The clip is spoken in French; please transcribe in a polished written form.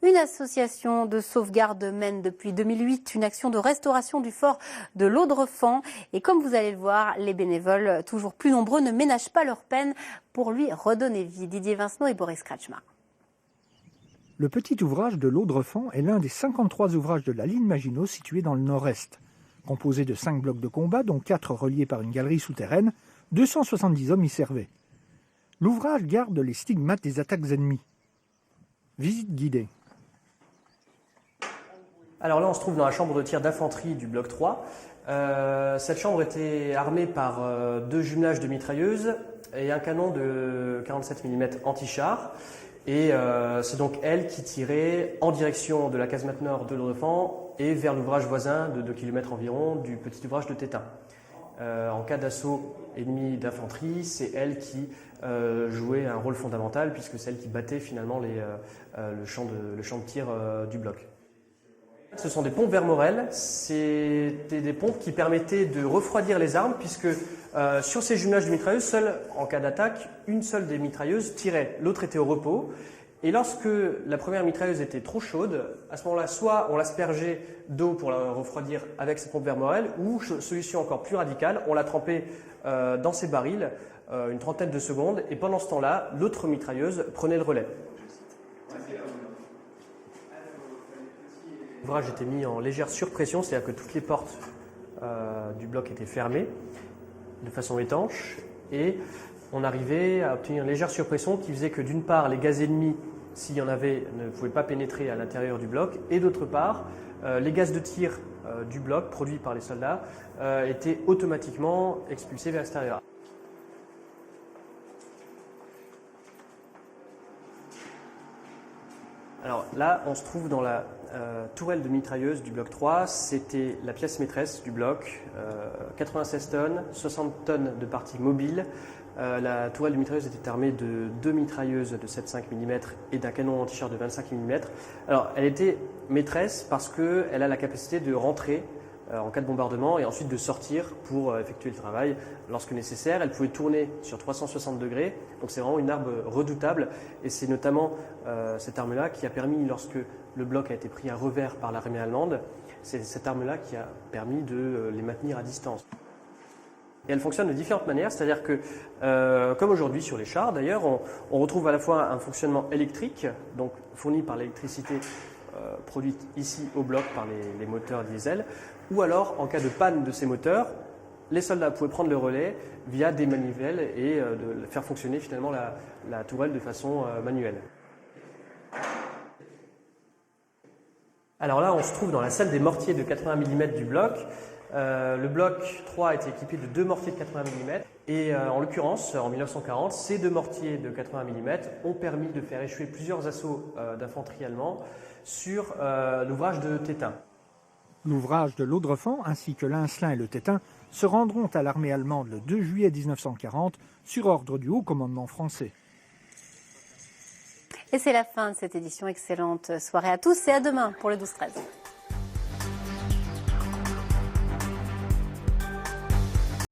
Une association de sauvegarde mène depuis 2008 une action de restauration du fort de l'Audrefend. Et comme vous allez le voir, les bénévoles, toujours plus nombreux, ne ménagent pas leur peine pour lui redonner vie. Didier Vincenot et Boris Kretschmar. Le petit ouvrage de l'Audrefend est l'un des 53 ouvrages de la ligne Maginot située dans le nord-est. Composé de 5 blocs de combat, dont 4 reliés par une galerie souterraine, 270 hommes y servaient. L'ouvrage garde les stigmates des attaques ennemies. Visite guidée. Alors là, on se trouve dans la chambre de tir d'infanterie du bloc 3. Cette chambre était armée par 2 jumelages de mitrailleuses et un canon de 47 mm anti-char. Et c'est donc elle qui tirait en direction de la casemate nord de l'Audrefend et vers l'ouvrage voisin de 2 km environ du petit ouvrage de Tétain. En cas d'assaut ennemi d'infanterie, c'est elle qui jouait un rôle fondamental puisque c'est elle qui battait finalement le champ de tir du bloc. Ce sont des pompes Vermorel, c'était des pompes qui permettaient de refroidir les armes puisque sur ces jumelages de mitrailleuses, seule, en cas d'attaque, une seule des mitrailleuses tirait, l'autre était au repos. Et lorsque la première mitrailleuse était trop chaude, à ce moment-là, soit on l'aspergeait d'eau pour la refroidir avec cette pompe Vermorel, ou, solution encore plus radicale, on la trempait dans ses barils une trentaine de secondes, et pendant ce temps-là, l'autre mitrailleuse prenait le relais. L'ouvrage était mis en légère surpression, c'est-à-dire que toutes les portes du bloc étaient fermées de façon étanche, et on arrivait à obtenir une légère surpression qui faisait que d'une part, les gaz ennemis, s'il y en avait, ne pouvaient pas pénétrer à l'intérieur du bloc, et d'autre part, les gaz de tir du bloc, produits par les soldats, étaient automatiquement expulsés vers l'extérieur. Alors là, on se trouve dans la tourelle de mitrailleuse du bloc 3. C'était la pièce maîtresse du bloc, 96 tonnes, 60 tonnes de parties mobiles. La tourelle de mitrailleuse était armée de 2 mitrailleuses de 7,5 mm et d'un canon anti-char de 25 mm. Alors, elle était maîtresse parce qu'elle a la capacité de rentrer en cas de bombardement et ensuite de sortir pour effectuer le travail lorsque nécessaire. Elle pouvait tourner sur 360 degrés, donc c'est vraiment une arme redoutable et c'est notamment cette arme-là qui a permis, lorsque le bloc a été pris à revers par l'armée allemande, c'est cette arme-là qui a permis de les maintenir à distance. Et elle fonctionne de différentes manières, c'est-à-dire que, comme aujourd'hui sur les chars d'ailleurs, on retrouve à la fois un fonctionnement électrique, donc fourni par l'électricité produite ici au bloc par les moteurs diesel, ou alors en cas de panne de ces moteurs, les soldats pouvaient prendre le relais via des manivelles et de faire fonctionner finalement la tourelle de façon manuelle. Alors là, on se trouve dans la salle des mortiers de 80 mm du bloc. Le bloc 3 était équipé de 2 mortiers de 80 mm et en l'occurrence, en 1940, ces 2 mortiers de 80 mm ont permis de faire échouer plusieurs assauts d'infanterie allemands sur l'ouvrage de Tétain. L'ouvrage de l'Audrefend ainsi que l'Incelin et le Tétain se rendront à l'armée allemande le 2 juillet 1940 sur ordre du haut commandement français. Et c'est la fin de cette édition. Excellente soirée à tous et à demain pour le 12-13.